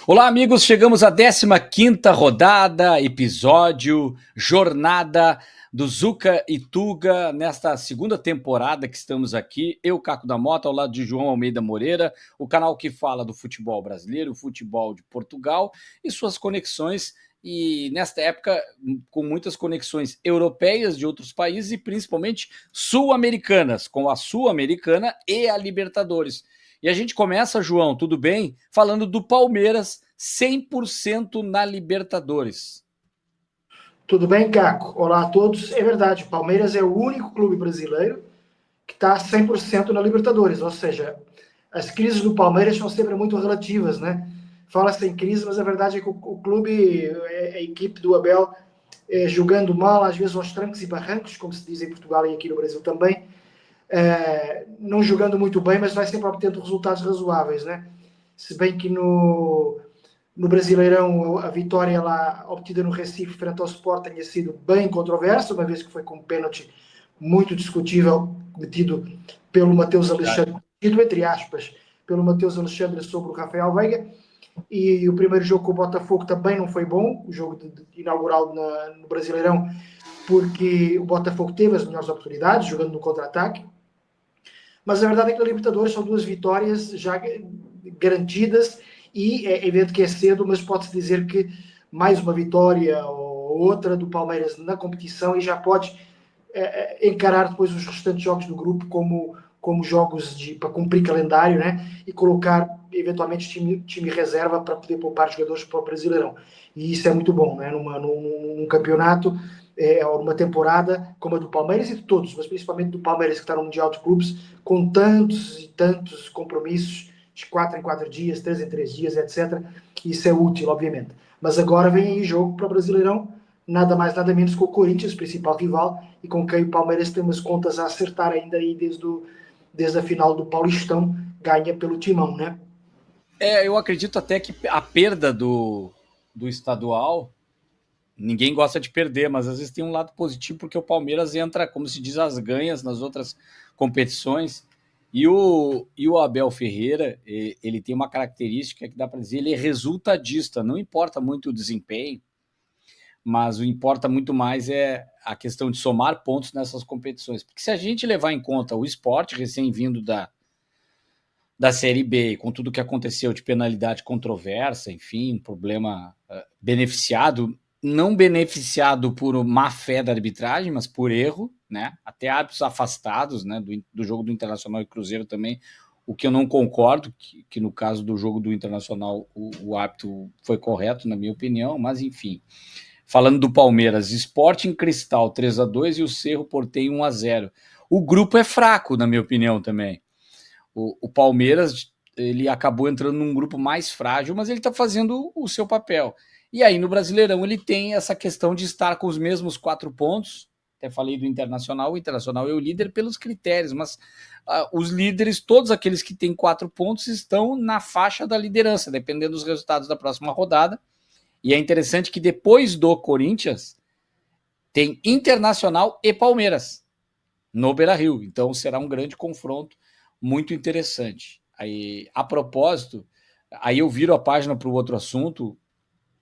Olá, amigos, chegamos à 15ª rodada, episódio, jornada do Zuca e Tuga, nesta segunda temporada que estamos aqui, eu, Caco da Mota, ao lado de João Almeida Moreira, o canal que fala do futebol brasileiro, futebol de Portugal e suas conexões, e nesta época com muitas conexões europeias de outros países e principalmente sul-americanas, com a Sul-Americana e a Libertadores. E a gente começa, João, tudo bem? Falando do Palmeiras, 100% na Libertadores. Tudo bem, Caco? Olá a todos. É verdade, o Palmeiras é o único clube brasileiro que está 100% na Libertadores, ou seja, as crises do Palmeiras são sempre muito relativas, né? Fala-se em crise, mas a verdade é que o clube, a equipe do Abel, jogando mal, às vezes aos trancos e barrancos, como se diz em Portugal e aqui no Brasil também, não jogando muito bem, mas vai sempre obtendo resultados razoáveis, né? Se bem que no Brasileirão, a vitória lá obtida no Recife frente ao Sport tenha sido bem controversa, uma vez que foi com um pênalti muito discutível, metido pelo Mateus Alexandre, metido entre aspas, pelo Mateus Alexandre sobre o Rafael Veiga. E o primeiro jogo com o Botafogo também não foi bom, o jogo inaugural no Brasileirão, porque o Botafogo teve as melhores oportunidades, jogando no contra-ataque. Mas a verdade é que na Libertadores são duas vitórias já garantidas e é evidente que é cedo, mas pode-se dizer que mais uma vitória ou outra do Palmeiras na competição e já pode encarar depois os restantes jogos do grupo como jogos para cumprir calendário, né? E colocar eventualmente time reserva para poder poupar jogadores para o Brasileirão. E isso é muito bom, né? Num campeonato ou numa temporada como a do Palmeiras e de todos, mas principalmente do Palmeiras que está no Mundial de Clubes, com tantos e tantos compromissos, de 4 em 4 dias, 3 em 3 dias, etc. Isso é útil, obviamente. Mas agora vem aí jogo para o Brasileirão, nada mais nada menos com o Corinthians, principal rival, e com quem o Palmeiras tem umas contas a acertar ainda aí desde a final do Paulistão, ganha pelo Timão, né? Eu acredito até que a perda do estadual, ninguém gosta de perder, mas às vezes tem um lado positivo, porque o Palmeiras entra, como se diz, às ganhas nas outras competições. E o Abel Ferreira, ele tem uma característica que dá para dizer, ele é resultadista, não importa muito o desempenho, mas o que importa muito mais é a questão de somar pontos nessas competições. Porque se a gente levar em conta o esporte recém-vindo da Série B, com tudo que aconteceu de penalidade controversa, enfim, um problema beneficiado, não beneficiado por má fé da arbitragem, mas por erro, né? Até árbitros afastados, né? Do jogo do Internacional e Cruzeiro também, o que eu não concordo, que no caso do jogo do Internacional o árbitro foi correto, na minha opinião, mas enfim. Falando do Palmeiras, Sporting Cristal 3-2 e o Cerro Porteño 1-0. O grupo é fraco, na minha opinião, também. O Palmeiras, ele acabou entrando num grupo mais frágil, mas ele está fazendo o seu papel. E aí no Brasileirão ele tem essa questão de estar com os mesmos 4 pontos. Até falei do Internacional, o Internacional é o líder pelos critérios, mas os líderes, todos aqueles que têm 4 pontos, estão na faixa da liderança, dependendo dos resultados da próxima rodada. E é interessante que depois do Corinthians, tem Internacional e Palmeiras no Beira-Rio. Então será um grande confronto, muito interessante. Aí, a propósito, aí eu viro a página para o outro assunto,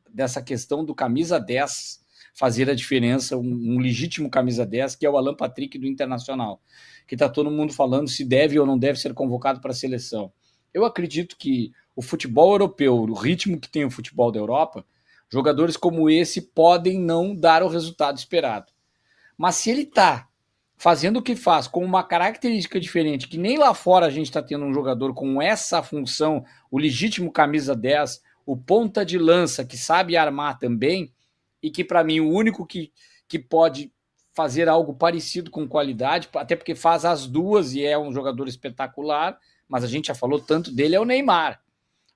dessa questão do camisa 10 fazer a diferença, um legítimo camisa 10, que é o Alan Patrick do Internacional, que está todo mundo falando se deve ou não deve ser convocado para a seleção. Eu acredito que o futebol europeu, o ritmo que tem o futebol da Europa, jogadores como esse podem não dar o resultado esperado. Mas se ele está fazendo o que faz com uma característica diferente, que nem lá fora a gente está tendo um jogador com essa função, o legítimo camisa 10, o ponta de lança que sabe armar também, e que para mim o único que pode fazer algo parecido com qualidade, até porque faz as duas e é um jogador espetacular, mas a gente já falou tanto dele, é o Neymar.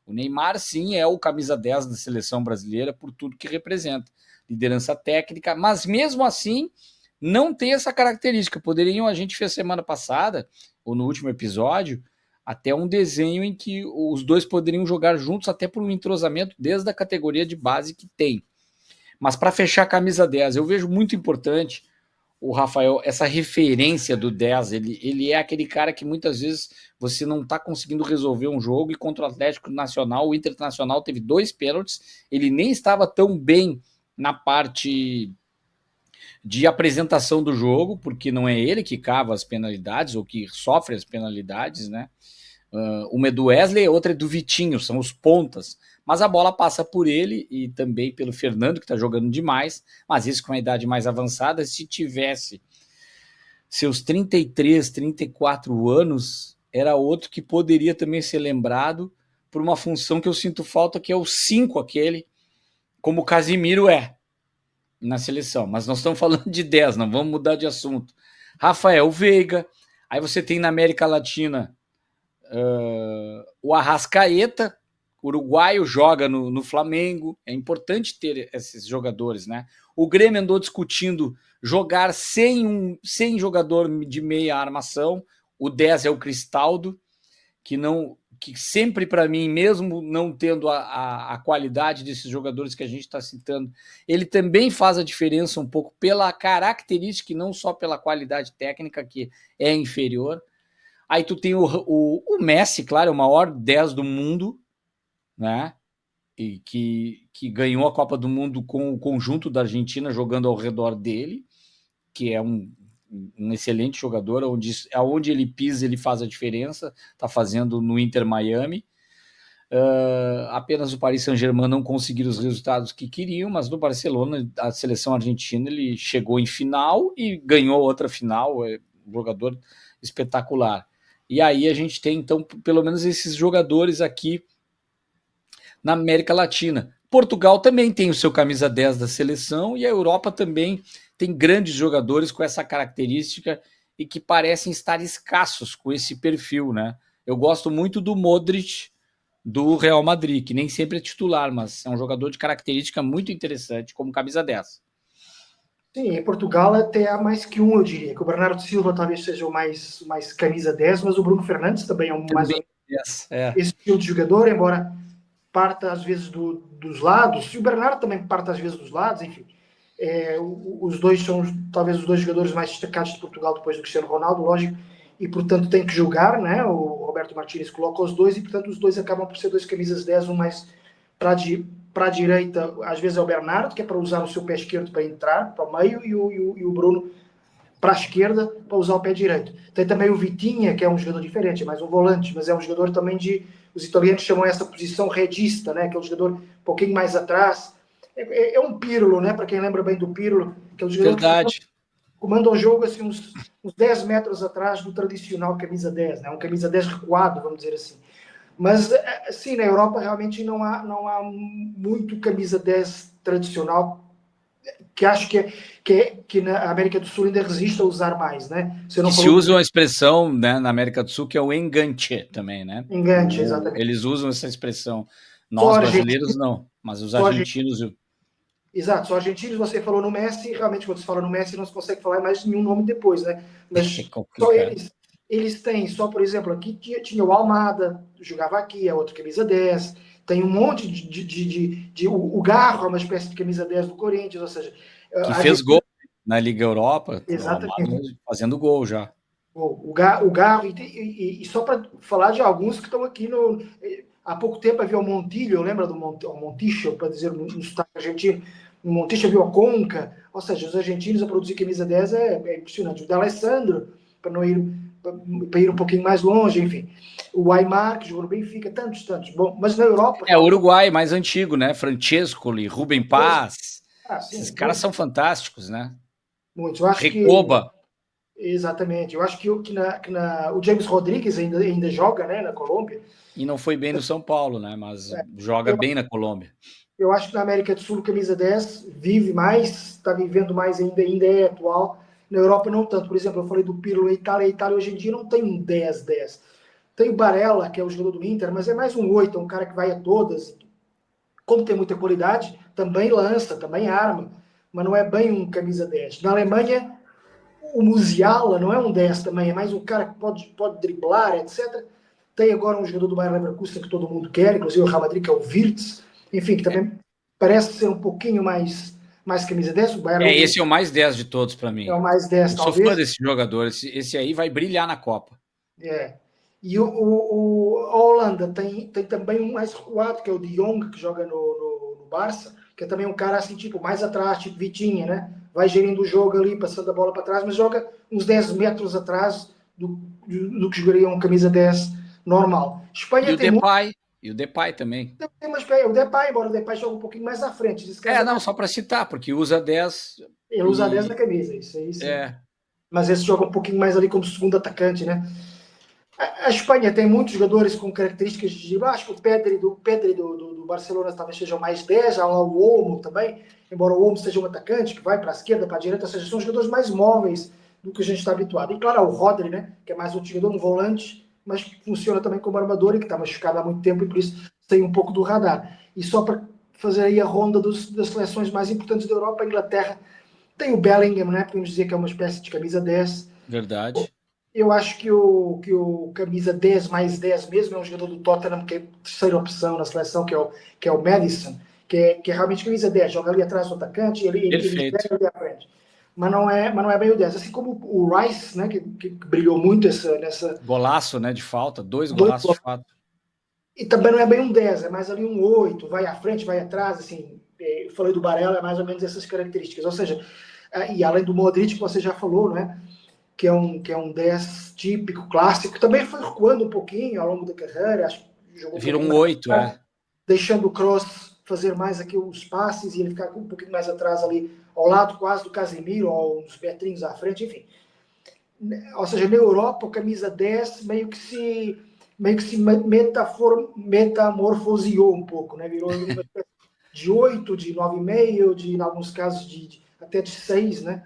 O Neymar, sim, é o camisa 10 da seleção brasileira por tudo que representa. Liderança técnica, mas mesmo assim não tem essa característica. Poderiam, a gente fez semana passada, ou no último episódio, até um desenho em que os dois poderiam jogar juntos, até por um entrosamento desde a categoria de base que tem. Mas para fechar a camisa 10, eu vejo muito importante o Rafael, essa referência do 10, ele é aquele cara que muitas vezes você não está conseguindo resolver um jogo, e contra o Atlético Nacional, o Internacional teve 2 pênaltis, ele nem estava tão bem na parte de apresentação do jogo, porque não é ele que cava as penalidades ou que sofre as penalidades, né? Uma é do Wesley, outra é do Vitinho, são os pontas. Mas a bola passa por ele e também pelo Fernando, que está jogando demais, mas isso com a idade mais avançada. Se tivesse seus 33, 34 anos, era outro que poderia também ser lembrado por uma função que eu sinto falta, que é o 5 aquele, como o Casimiro é na seleção. Mas nós estamos falando de 10, não vamos mudar de assunto. Rafael Veiga, aí você tem na América Latina o Arrascaeta, uruguaio, joga no Flamengo. É importante ter esses jogadores, né? O Grêmio andou discutindo jogar sem jogador de meia armação. O 10 é o Cristaldo, que sempre para mim, mesmo não tendo a qualidade desses jogadores que a gente está citando, ele também faz a diferença um pouco pela característica e não só pela qualidade técnica, que é inferior. Aí tu tem o Messi, claro, é o maior 10 do mundo, né? E que ganhou a Copa do Mundo com o conjunto da Argentina jogando ao redor dele, que é um excelente jogador, aonde ele pisa, ele faz a diferença, está fazendo no Inter Miami. Apenas o Paris Saint-Germain não conseguiu os resultados que queriam, mas no Barcelona, a seleção argentina, ele chegou em final e ganhou outra final, é um jogador espetacular. E aí a gente tem, então, pelo menos esses jogadores aqui na América Latina. Portugal também tem o seu camisa 10 da seleção, e a Europa também tem grandes jogadores com essa característica e que parecem estar escassos com esse perfil, né? Eu gosto muito do Modric do Real Madrid, que nem sempre é titular, mas é um jogador de característica muito interessante como camisa 10. Sim, em Portugal até há mais que um, eu diria. Que o Bernardo Silva talvez seja o mais camisa 10, mas o Bruno Fernandes também é mais ou Também menos é. esse estilo de jogador, embora parta às vezes dos lados, e o Bernardo também parte às vezes dos lados, enfim. Os dois são talvez os dois jogadores mais destacados de Portugal depois do Cristiano Ronaldo, lógico, e portanto tem que jogar, né? O Roberto Martínez coloca os dois, e portanto os dois acabam por ser dois camisas 10, um mais para a direita, às vezes é o Bernardo, que é para usar o seu pé esquerdo para entrar para o meio, e o Bruno para a esquerda para usar o pé direito. Tem também o Vitinha, que é um jogador diferente, é mais um volante, mas é um jogador também os italianos chamam essa posição regista, né? Que é um jogador um pouquinho mais atrás. É um Pirlo, né? Para quem lembra bem do Pirlo, que é um jogador Verdade. que comanda um jogo assim, uns 10 metros atrás do tradicional camisa 10, né? Um camisa 10 recuado, vamos dizer assim. Mas, sim, na Europa realmente não há muito camisa 10 tradicional, que acho que na América do Sul ainda resiste a usar mais, né? Você não Que se falou usa uma expressão, né, na América do Sul, que é o enganche também, né? enganche, exatamente. Eles usam essa expressão. Só Nós, brasileiros, argentinos, não. Mas os só argentinos, argentinos... exato, só argentinos, você falou no Messi, realmente quando você fala no Messi não se consegue falar mais nenhum nome depois, né? É Mas só complicado. eles têm, só por exemplo, aqui tinha o Almada, jogava aqui, é outro camisa 10, tem um monte o Garro é uma espécie de camisa 10 do Corinthians, ou seja, Que a fez Argentina, gol na Liga Europa, o Almada exatamente. fazendo gol já. O Garro, e só para falar de alguns que estão aqui no. Há pouco tempo havia o Montilho, lembra do Monticho, para dizer no sotaque argentino? O Monticho havia o Conca, ou seja, os argentinos a produzir camisa 10 é impressionante. O D'Alessandro, para não ir, para ir um pouquinho mais longe, enfim. O Aimar, que jogou no Benfica, tantos. Bom, mas na Europa, É, o realmente. Uruguai mais antigo, né? Francescoli, Rubem Paz. Ah, Esses sim, caras muitos. são fantásticos, né? Muitos. Eu acho que. Recoba. Exatamente. Eu acho o James Rodrigues ainda joga, né, na Colômbia. E não foi bem no São Paulo, né? Mas joga Eu bem na Colômbia. Eu acho que na América do Sul, camisa 10 vive mais, está vivendo mais ainda é atual. Na Europa, não tanto. Por exemplo, eu falei do Pirlo na Itália. A Itália hoje em dia não tem um 10-10. Tem o Barella, que é o jogador do Inter, mas é mais um 8, é um cara que vai a todas. Como tem muita qualidade, também lança, também arma, mas não é bem um camisa 10. Na Alemanha, o Musiala não é um 10 também, é mais um cara que pode driblar, etc. Tem agora um jogador do Bayern Leverkusen que todo mundo quer, inclusive o Real Madrid, que é o Wirtz, enfim, que também parece ser um pouquinho mais mais camisa 10. O Bayern Esse é o mais 10 de todos para é mim. o mais 10, Eu sou fã talvez. desse jogador. Esse aí vai brilhar na Copa. É. E a Holanda tem também um mais recuado, que é o De Jong, que joga no Barça, que é também um cara assim, tipo, mais atrás, tipo Vitinha, né? Vai gerindo o jogo ali, passando a bola para trás, mas joga uns 10 metros atrás do que jogaria um camisa 10 normal. E Espanha o tem muito. Depay. E o Depay também. Tem uma o Depay, embora o Depay jogue um pouquinho mais à frente. Nesse caso é Não, mais. só para citar, porque usa 10 Ele usa a 10 na e. camisa, isso aí sim. É, Mas esse joga um pouquinho mais ali como segundo atacante, né? A Espanha tem muitos jogadores com características de baixo. O Pedri do Barcelona talvez seja o mais 10. Há lá o Olmo também, embora o Olmo seja um atacante que vai para a esquerda, para a direita, ou seja, são jogadores mais móveis do que a gente está habituado. E claro, o Rodri, né, que é mais um jogador, um volante, mas que funciona também como armador e que está machucado há muito tempo e por isso tem um pouco do radar. E só para fazer aí a ronda das seleções mais importantes da Europa, a Inglaterra tem o Bellingham, né, podemos dizer que é uma espécie de camisa 10. verdade. Eu acho que o camisa 10 mais 10 mesmo é um jogador do Tottenham, que é a terceira opção na seleção, que é o Madison, que é realmente camisa 10, joga ali atrás do atacante e ele Perfeito. pega ali à frente. Mas não é bem o 10. Assim como o Rice, né, que brilhou muito nessa. Golaço, né, de falta. 2 Dois, golaços de falta. e também não é bem um 10, é mais ali um 8, vai à frente, vai atrás, assim. Eu falei do Barella, é mais ou menos essas características. Ou seja, e além do Modric, que você já falou, né? Que é um 10 típico, clássico. Também foi recuando um pouquinho ao longo da carreira, acho que jogou um Virou pouquinho um mais 8, atrás, deixando o Kroos fazer mais aqui os passes e ele ficar um pouquinho mais atrás ali, ao lado quase do Casemiro, ou uns metrinhos à frente, enfim. Ou seja, na Europa, o camisa 10 meio que se metamorfoseou um pouco, né? Virou uma espécie de 8, de 9,5, em alguns casos até de 6, né?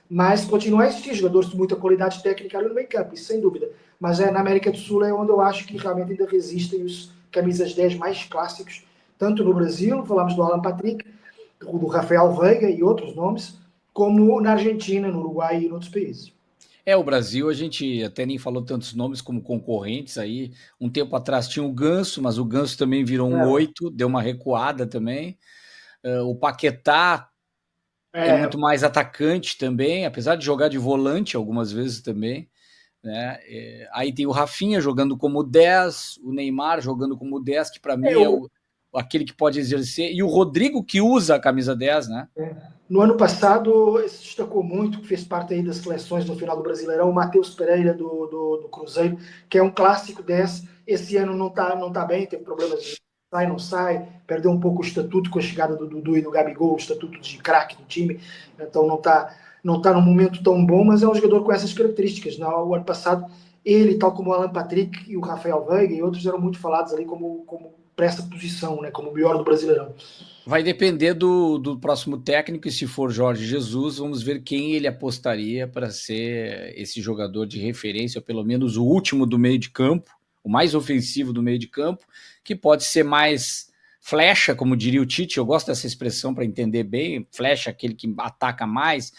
Mas continua a existir jogadores de muita qualidade técnica ali no meio campo, isso sem dúvida. Mas na América do Sul é onde eu acho que realmente ainda resistem os camisas 10 mais clássicos, tanto no Brasil, falamos do Alan Patrick, do Rafael Veiga e outros nomes, como na Argentina, no Uruguai e em outros países. O Brasil, a gente até nem falou tantos nomes como concorrentes aí. Um tempo atrás tinha o Ganso, mas o Ganso também virou um É, 8, deu uma recuada também. O Paquetá é é, muito mais atacante também, apesar de jogar de volante algumas vezes também. Né? Aí tem o Rafinha jogando como 10, o Neymar jogando como 10, que para mim é eu, aquele que pode exercer, e o Rodrigo que usa a camisa 10, né? no ano passado se destacou muito, que fez parte aí das seleções no final do Brasileirão, o Matheus Pereira do Cruzeiro, que é um clássico 10. Esse ano não tá bem, teve problemas, sai, não sai, perdeu um pouco o estatuto com a chegada do Dudu e do Gabigol, o estatuto de craque do time, então não tá num momento tão bom, mas é um jogador com essas características. O ano passado, ele, tal como o Alan Patrick e o Rafael Veiga e outros, eram muito falados ali como para essa posição, né, como o melhor do Brasileirão. Vai depender do próximo técnico, e se for Jorge Jesus, vamos ver quem ele apostaria para ser esse jogador de referência, ou pelo menos o último do meio de campo, o mais ofensivo do meio de campo, que pode ser mais flecha, como diria o Tite. Eu gosto dessa expressão para entender bem. Flecha, aquele que ataca mais,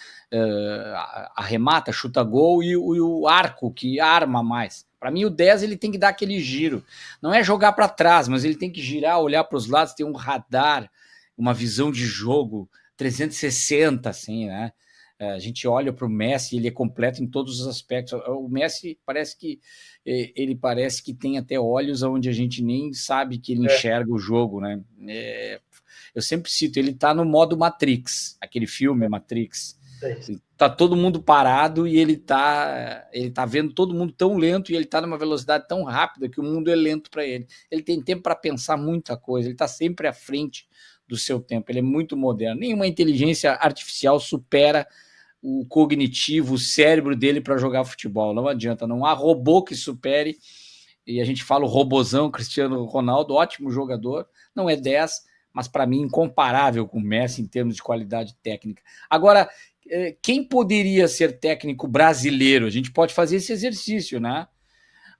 arremata, chuta gol, e o arco, que arma mais. Para mim, o 10 ele tem que dar aquele giro. Não é jogar para trás, mas ele tem que girar, olhar para os lados, ter um radar, uma visão de jogo 360, assim, né? A gente olha para o Messi, ele é completo em todos os aspectos. O Messi parece que tem até olhos onde a gente nem sabe que ele É, enxerga o jogo, né? Eu sempre cito, ele está no modo Matrix, aquele filme Matrix. é isso. Tá todo mundo parado e ele tá vendo todo mundo tão lento, e ele tá numa velocidade tão rápida que o mundo é lento para ele. Ele tem tempo para pensar muita coisa, ele tá sempre à frente do seu tempo, ele é muito moderno. Nenhuma inteligência artificial supera o cognitivo, o cérebro dele para jogar futebol. Não adianta, não há robô que supere. E a gente fala o robozão Cristiano Ronaldo, ótimo jogador, não é 10, mas para mim incomparável com o Messi em termos de qualidade técnica. Agora, quem poderia ser técnico brasileiro? A gente pode fazer esse exercício, né?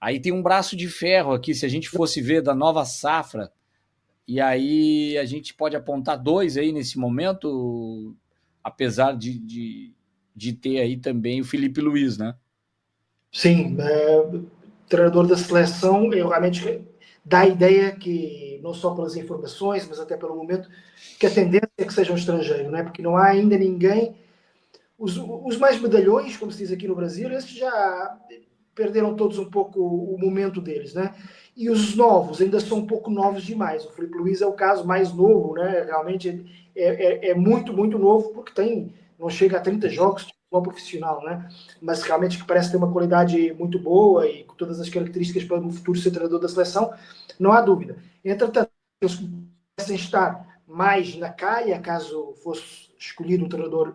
Aí tem um braço de ferro aqui, se a gente fosse ver da nova safra, e aí a gente pode apontar dois aí nesse momento, apesar de ter aí também o Felipe Luiz, né? Sim, treinador da seleção, eu realmente dá a ideia que, não só pelas informações, mas até pelo momento, que a tendência é que seja um estrangeiro, não é? Porque não há ainda ninguém. Os mais medalhões, como se diz aqui no Brasil, esses já perderam todos um pouco o momento deles, né? E os novos ainda são um pouco novos demais. O Filipe Luiz é o caso mais novo, né? Realmente é muito, muito novo, porque não chega a 30 jogos de futebol profissional, né? Mas realmente que parece ter uma qualidade muito boa e com todas as características para no futuro ser treinador da seleção, não há dúvida. Entretanto, eles parecem estar mais na calha, caso fosse escolhido um treinador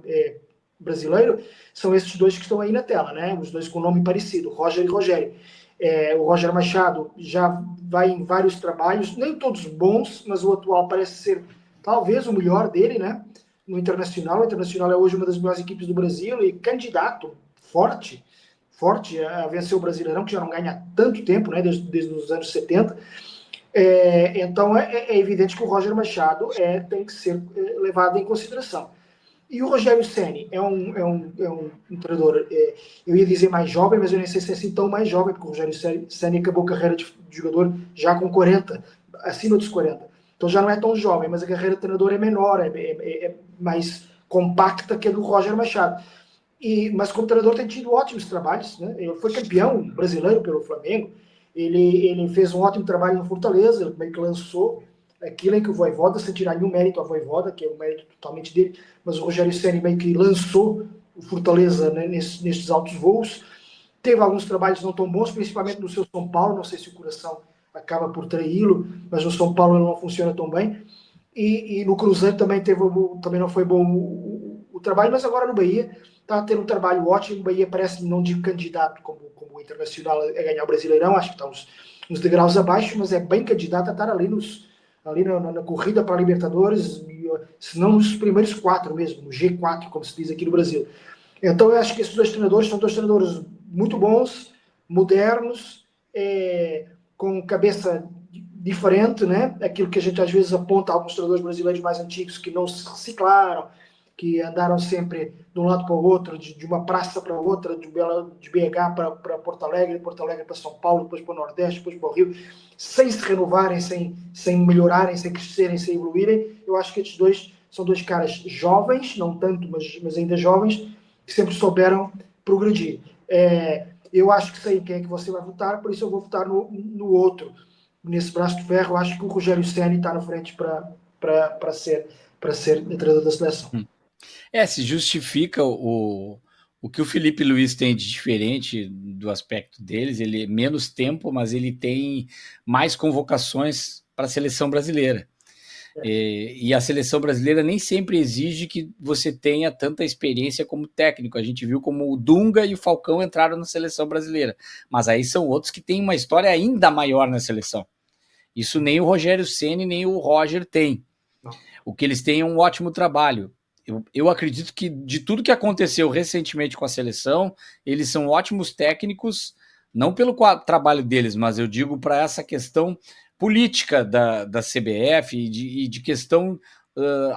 brasileiro, são esses dois que estão aí na tela, né? Os dois com nome parecido, Roger e Rogério. O Roger Machado já vai em vários trabalhos, nem todos bons, mas o atual parece ser talvez o melhor dele, né? No Internacional. O Internacional é hoje uma das melhores equipes do Brasil e candidato forte, forte a vencer o Brasileirão, que já não ganha há tanto tempo, né? Desde os anos 70. Então é evidente que o Roger Machado tem que ser levado em consideração. E o Rogério Ceni é um treinador, eu ia dizer mais jovem, mas eu nem sei se é assim tão mais jovem, porque o Rogério Ceni acabou a carreira de jogador já com 40, acima dos 40. Então já não é tão jovem, mas a carreira de treinador é menor, é mais compacta que a do Roger Machado. Mas como treinador tem tido ótimos trabalhos, né? Ele foi campeão brasileiro pelo Flamengo, ele fez um ótimo trabalho no Fortaleza, ele meio que lançou aquilo em que o Voivoda, sem tirar nenhum mérito à Voivoda, que é um mérito totalmente dele, mas o Rogério Ceni meio que lançou o Fortaleza, né, nestes altos voos. Teve alguns trabalhos não tão bons, principalmente no seu São Paulo, não sei se o coração acaba por traí-lo, mas no São Paulo ele não funciona tão bem. E no Cruzeiro também não foi bom o trabalho, mas agora no Bahia está tendo um trabalho ótimo. O Bahia parece, não digo candidato como o Internacional a ganhar o Brasileirão, acho que está uns degraus abaixo, mas é bem candidato a estar ali na corrida para a Libertadores, se não nos primeiros 4 mesmo, no G4, como se diz aqui no Brasil. Então eu acho que esses dois treinadores são dois treinadores muito bons, modernos, com cabeça diferente, né? Aquilo que a gente às vezes aponta a alguns treinadores brasileiros mais antigos que não se reciclaram, que andaram sempre de um lado para o outro, de uma praça para outra, de BH para Porto Alegre, de Porto Alegre para São Paulo, depois para o Nordeste, depois para o Rio, sem se renovarem, sem melhorarem, sem crescerem, sem evoluírem. Eu acho que estes dois são dois caras jovens, não tanto, mas ainda jovens, que sempre souberam progredir. Eu acho que sei quem é que você vai votar, por isso eu vou votar no outro. Nesse braço de ferro, acho que o Rogério Ceni está na frente para ser treinador da seleção. Se justifica o que o Filipe Luiz tem de diferente do aspecto deles. Ele menos tempo, mas ele tem mais convocações para a seleção brasileira. E a seleção brasileira nem sempre exige que você tenha tanta experiência como técnico. A gente viu como o Dunga e o Falcão entraram na seleção brasileira, mas aí são outros que têm uma história ainda maior na seleção. Isso nem o Rogério Ceni nem o Roger têm. O que eles têm é um ótimo trabalho. Eu acredito que de tudo que aconteceu recentemente com a seleção, eles são ótimos técnicos, não pelo trabalho deles, mas eu digo para essa questão política da CBF e de questão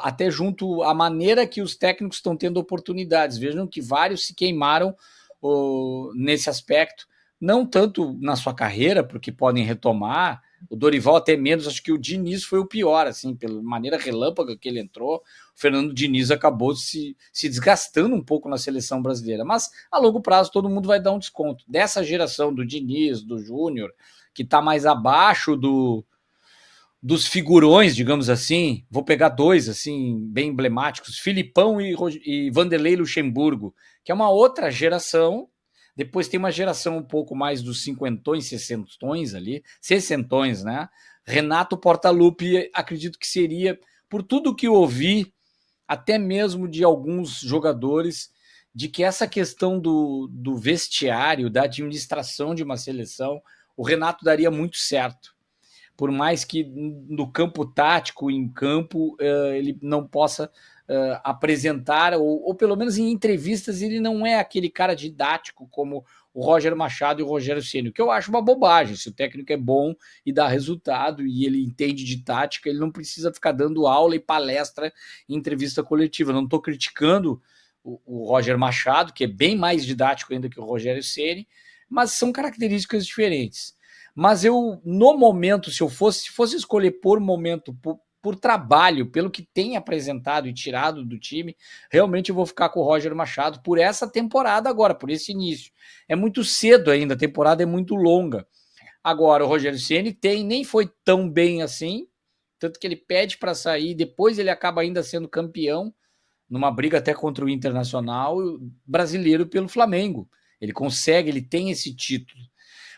até junto à maneira que os técnicos estão tendo oportunidades. Vejam que vários se queimaram nesse aspecto, não tanto na sua carreira, porque podem retomar, o Dorival até menos, acho que o Diniz foi o pior, assim, pela maneira relâmpaga que ele entrou. O Fernando Diniz acabou se desgastando um pouco na seleção brasileira, mas a longo prazo todo mundo vai dar um desconto. Dessa geração do Diniz, do Júnior, que está mais abaixo dos figurões, digamos assim, vou pegar dois, assim, bem emblemáticos, Filipão e Vanderlei Luxemburgo, que é uma outra geração. Depois tem uma geração um pouco mais dos cinquentões, sessentões ali, sessentões, né? Renato Portaluppi, acredito que seria, por tudo que eu ouvi, até mesmo de alguns jogadores, de que essa questão do vestiário, da administração de uma seleção, o Renato daria muito certo. Por mais que no campo tático, em campo, ele não possa apresentar, ou pelo menos em entrevistas, ele não é aquele cara didático como o Roger Machado e o Rogério Ceni, o que eu acho uma bobagem. Se o técnico é bom e dá resultado e ele entende de tática, ele não precisa ficar dando aula e palestra em entrevista coletiva. Não estou criticando o Roger Machado, que é bem mais didático ainda que o Rogério Ceni, mas são características diferentes. Mas eu, no momento, se fosse escolher por momento, por trabalho, pelo que tem apresentado e tirado do time, realmente eu vou ficar com o Roger Machado por essa temporada agora, por esse início. É muito cedo ainda, a temporada é muito longa. Agora, o Rogério Ceni nem foi tão bem assim, tanto que ele pede para sair, depois ele acaba ainda sendo campeão, numa briga até contra o Internacional brasileiro pelo Flamengo. Ele consegue, ele tem esse título.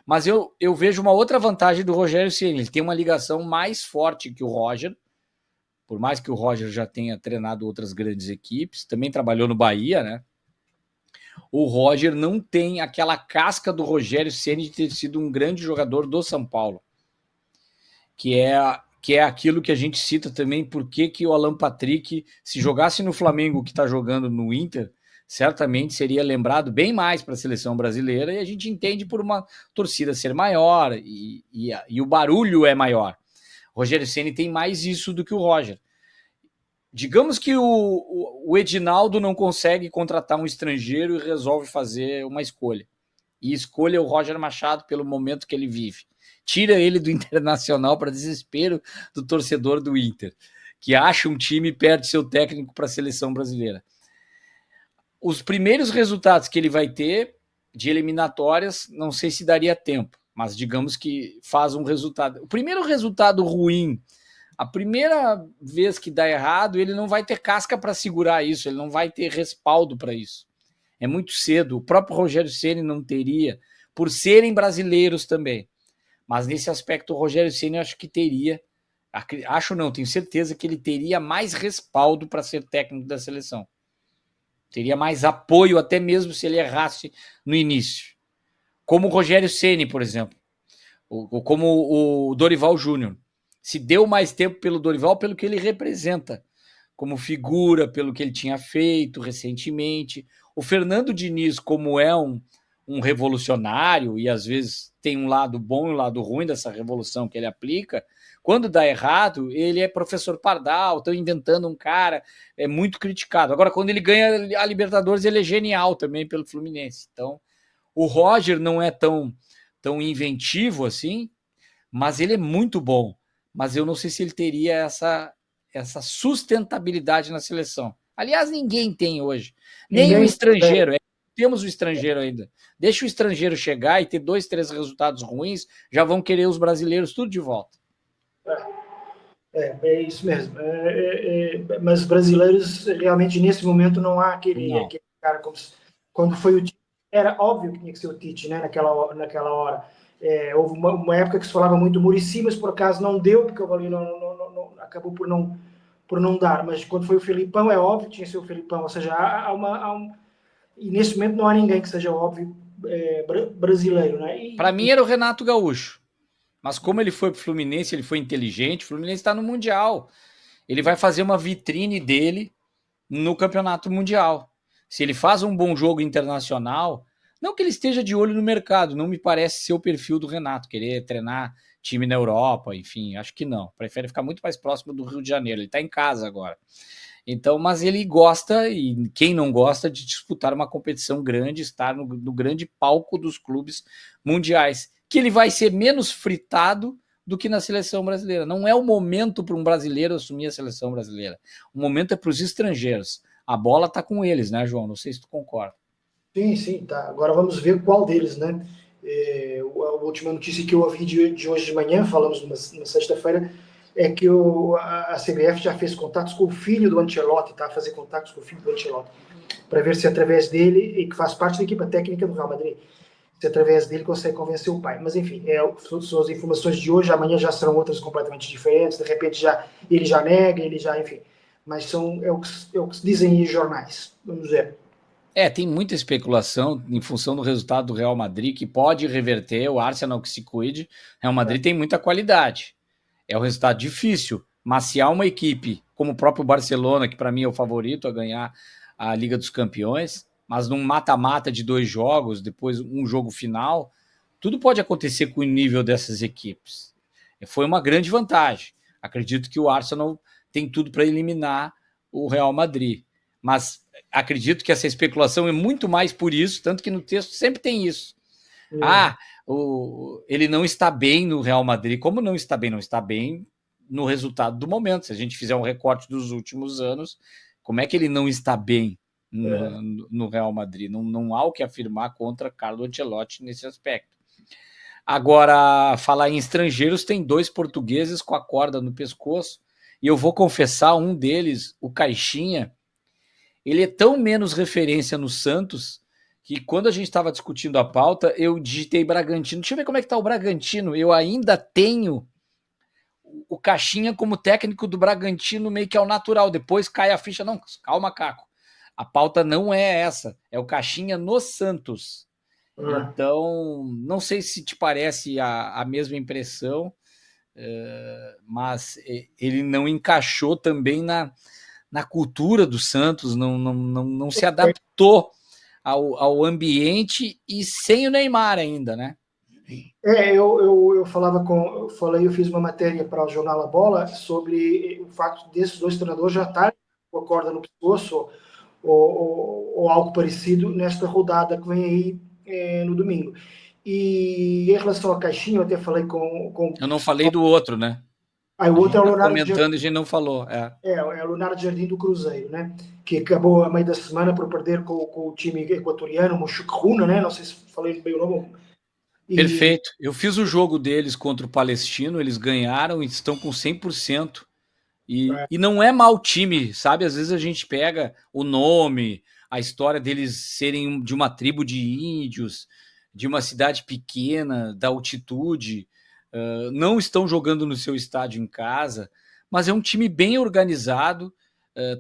Mas eu vejo uma outra vantagem do Rogério Ceni. Ele tem uma ligação mais forte que o Roger, por mais que o Roger já tenha treinado outras grandes equipes, também trabalhou no Bahia, né? O Roger não tem aquela casca do Rogério Ceni de ter sido um grande jogador do São Paulo, que é aquilo que a gente cita também, porque que o Alan Patrick, se jogasse no Flamengo que está jogando no Inter, certamente seria lembrado bem mais para a seleção brasileira, e a gente entende por uma torcida ser maior e o barulho é maior. O Rogério Ceni tem mais isso do que o Roger. Digamos que o Edinaldo não consegue contratar um estrangeiro e resolve fazer uma escolha. E escolha o Roger Machado pelo momento que ele vive. Tira ele do Internacional para desespero do torcedor do Inter, que acha um time e perde seu técnico para a seleção brasileira. Os primeiros resultados que ele vai ter de eliminatórias, não sei se daria tempo, mas digamos que faz um resultado. O primeiro resultado ruim, a primeira vez que dá errado, ele não vai ter casca para segurar isso, ele não vai ter respaldo para isso. É muito cedo. O próprio Rogério Ceni não teria, por serem brasileiros também. Mas nesse aspecto, o Rogério Ceni eu acho que teria, acho não, tenho certeza que ele teria mais respaldo para ser técnico da seleção. Teria mais apoio, até mesmo se ele errasse no início. Como o Rogério Ceni, por exemplo. Ou como o Dorival Júnior. Se deu mais tempo pelo Dorival, pelo que ele representa como figura, pelo que ele tinha feito recentemente. O Fernando Diniz, como é um revolucionário, e às vezes tem um lado bom e um lado ruim dessa revolução que ele aplica, quando dá errado, ele é professor Pardal, estão inventando um cara, é muito criticado. Agora, quando ele ganha a Libertadores, ele é genial também pelo Fluminense. Então, o Roger não é tão inventivo assim, mas ele é muito bom. Mas eu não sei se ele teria essa sustentabilidade na seleção. Aliás, ninguém tem hoje. Nem o Ninguém. estrangeiro. Temos o estrangeiro ainda. Deixa o estrangeiro chegar e ter 2, 3 resultados ruins, já vão querer os brasileiros tudo de volta. É isso mesmo. Mas brasileiros, realmente, nesse momento, não há aquele cara como quando foi o Tite. Era óbvio que tinha que ser o Tite, né, naquela hora. Houve uma época que se falava muito Muricy, mas por acaso não deu, porque o Valinho acabou por não dar. Mas quando foi o Felipão, é óbvio que tinha que ser o Felipão. Ou seja, e nesse momento não há ninguém que seja óbvio brasileiro. Né? Para mim era o Renato Gaúcho. Mas como ele foi pro Fluminense, ele foi inteligente, o Fluminense está no Mundial. Ele vai fazer uma vitrine dele no Campeonato Mundial. Se ele faz um bom jogo internacional, não que ele esteja de olho no mercado, não me parece ser o perfil do Renato, querer treinar time na Europa, enfim, acho que não. Prefere ficar muito mais próximo do Rio de Janeiro, ele está em casa agora. Então, mas ele gosta, e quem não gosta, de disputar uma competição grande, estar no grande palco dos clubes mundiais, que ele vai ser menos fritado do que na seleção brasileira. Não é o momento para um brasileiro assumir a seleção brasileira. O momento é para os estrangeiros. A bola está com eles, né, João? Não sei se tu concorda. Sim, tá. Agora vamos ver qual deles, né? A última notícia que eu ouvi de hoje de manhã, falamos na sexta-feira, é que a CBF já fez contatos com o filho do Ancelotti, tá? Fazer contatos com o filho do Ancelotti, para ver se através dele, e que faz parte da equipa técnica do Real Madrid, se através dele consegue convencer o pai. Mas enfim, são as informações de hoje, amanhã já serão outras completamente diferentes, de repente ele já nega, enfim. Mas é o que se dizem em jornais. Vamos ver. Tem muita especulação em função do resultado do Real Madrid, que pode reverter, o Arsenal que se cuide. O Real Madrid tem muita qualidade. É um resultado difícil, mas se há uma equipe, como o próprio Barcelona, que para mim é o favorito a ganhar a Liga dos Campeões, mas num mata-mata de 2 jogos, depois um jogo final, tudo pode acontecer com o nível dessas equipes. Foi uma grande vantagem. Acredito que o Arsenal tem tudo para eliminar o Real Madrid. Mas acredito que essa especulação é muito mais por isso, tanto que no texto sempre tem isso. ele não está bem no Real Madrid. Como não está bem? Não está bem no resultado do momento. Se a gente fizer um recorte dos últimos anos, como é que ele não está bem no Real Madrid? Não há o que afirmar contra Carlo Ancelotti nesse aspecto. Agora, falar em estrangeiros, tem 2 portugueses com a corda no pescoço, e eu vou confessar, um deles, o Caixinha, ele é tão menos referência no Santos, que quando a gente estava discutindo a pauta, eu digitei Bragantino. Deixa eu ver como é que tá o Bragantino. Eu ainda tenho o Caixinha como técnico do Bragantino meio que ao natural. Depois cai a ficha. Não, calma, Caco. A pauta não é essa. É o Caixinha no Santos. Então, não sei se te parece a mesma impressão, mas ele não encaixou também na cultura do Santos, não se adaptou ao ambiente e sem o Neymar ainda, né? Eu fiz uma matéria para o jornal A Bola sobre o fato desses 2 treinadores já estarem com a corda no pescoço ou algo parecido nesta rodada que vem aí no domingo. E em relação ao Caixinha, eu até falei com eu não falei do outro, né? o outro é o Leonardo comentando e a gente não falou. É o Leonardo Jardim do Cruzeiro, né? Que acabou a meio da semana por perder com o time equatoriano, Mochukruna, né? Não sei se falei bem o nome. Perfeito. Eu fiz o jogo deles contra o Palestino, eles ganharam e estão com 100%. E não é mau time, sabe? Às vezes a gente pega o nome, a história deles serem de uma tribo de índios, de uma cidade pequena, da altitude, não estão jogando no seu estádio em casa, mas é um time bem organizado,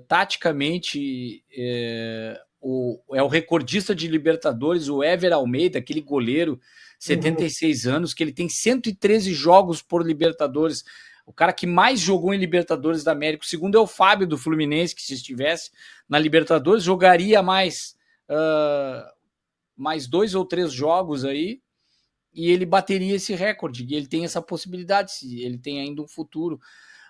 taticamente é o recordista de Libertadores, o Ever Almeida, aquele goleiro, 76 anos, que ele tem 113 jogos por Libertadores, o cara que mais jogou em Libertadores da América. O segundo é o Fábio do Fluminense, que se estivesse na Libertadores, jogaria mais 2 ou 3 jogos aí, e ele bateria esse recorde. E ele tem essa possibilidade, ele tem ainda um futuro.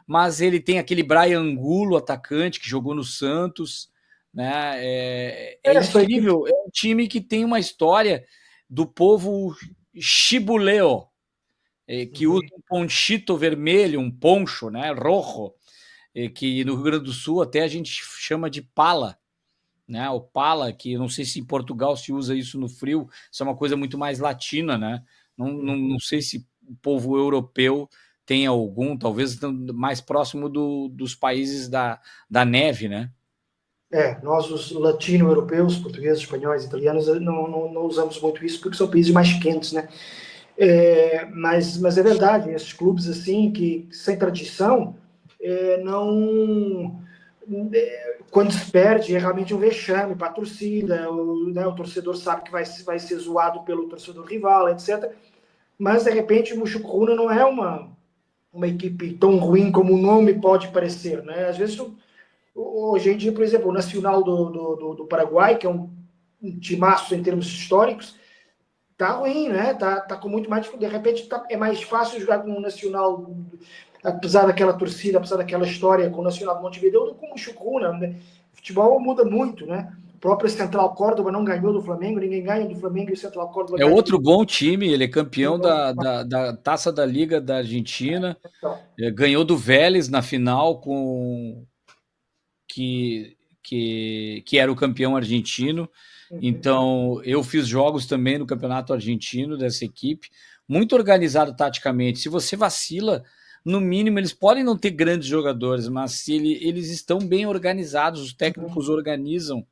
Mas ele tem aquele Brian Angulo, atacante, que jogou no Santos, né? É incrível. É um time que tem uma história do povo chibuleo, que usa um ponchito vermelho, um poncho, né, rojo, que no Rio Grande do Sul até a gente chama de pala, né, o pala, que não sei se em Portugal se usa isso no frio, isso é uma coisa muito mais latina, né, não sei se o povo europeu tem algum, talvez mais próximo dos países da neve, né. Nós os latino-europeus, portugueses, espanhóis, italianos, não usamos muito isso porque são países mais quentes, né? Mas é verdade, esses clubes assim, que sem tradição, não. Quando se perde, é realmente um vexame para a torcida, o torcedor sabe que vai ser zoado pelo torcedor rival, etc. Mas, de repente, o Muxucruna não é uma equipe tão ruim como o nome pode parecer, né? Às vezes, hoje em dia, por exemplo, o Nacional do Paraguai, que é um timaço em termos históricos, tá ruim, né? Tá com muito mais. De repente é mais fácil jogar com o Nacional, apesar daquela torcida, apesar daquela história com o Nacional de Montevideo, do que com o Chucruna, né? O futebol muda muito, né? O próprio Central Córdoba não ganhou do Flamengo, ninguém ganha do Flamengo e o Central Córdoba É ganha outro bom time, ele é campeão da Taça da Liga da Argentina, ganhou do Vélez na final com que era o campeão argentino. Então, eu fiz jogos também no campeonato argentino dessa equipe, muito organizado taticamente. Se você vacila, no mínimo, eles podem não ter grandes jogadores, mas se eles estão bem organizados, os técnicos organizam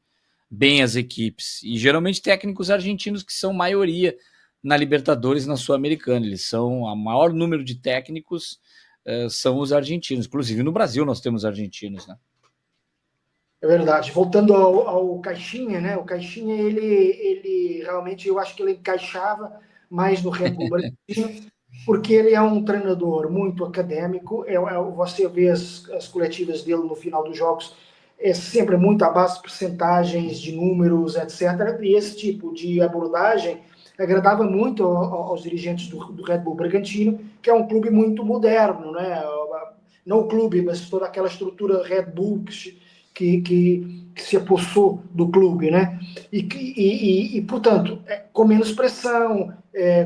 bem as equipes. E geralmente técnicos argentinos que são maioria na Libertadores e na Sul-Americana. Eles são a maior número de técnicos são os argentinos. Inclusive no Brasil nós temos argentinos, né? É verdade. Voltando ao Caixinha, né? O Caixinha, ele realmente, eu acho que ele encaixava mais no Red Bull Bragantino, porque ele é um treinador muito acadêmico. Você vê as coletivas dele no final dos jogos, é sempre muito à base de percentagens, de números, etc. E esse tipo de abordagem agradava muito aos dirigentes do Red Bull Bragantino, que é um clube muito moderno, né? Não o clube, mas toda aquela estrutura Red Bull que se apossou do clube, né? Portanto, com menos pressão,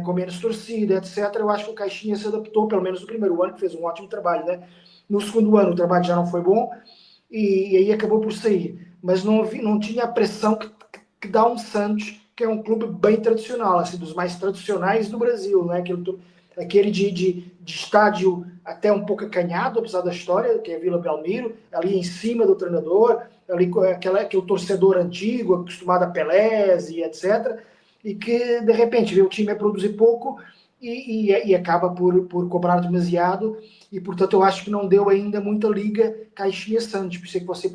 com menos torcida, etc., eu acho que o Caixinha se adaptou, pelo menos no primeiro ano, que fez um ótimo trabalho, né? No segundo ano, o trabalho já não foi bom, e aí acabou por sair. Mas não tinha a pressão que dá um Santos, que é um clube bem tradicional, assim, dos mais tradicionais do Brasil, né? Aquele de estádio até um pouco acanhado, apesar da história, que é Vila Belmiro, ali em cima do treinador, ali aquele torcedor antigo, acostumado a Pelés e etc., e que, de repente, vê o time a produzir pouco e acaba por cobrar demasiado, e, portanto, eu acho que não deu ainda muita liga Caixinha-Santos, por isso é que você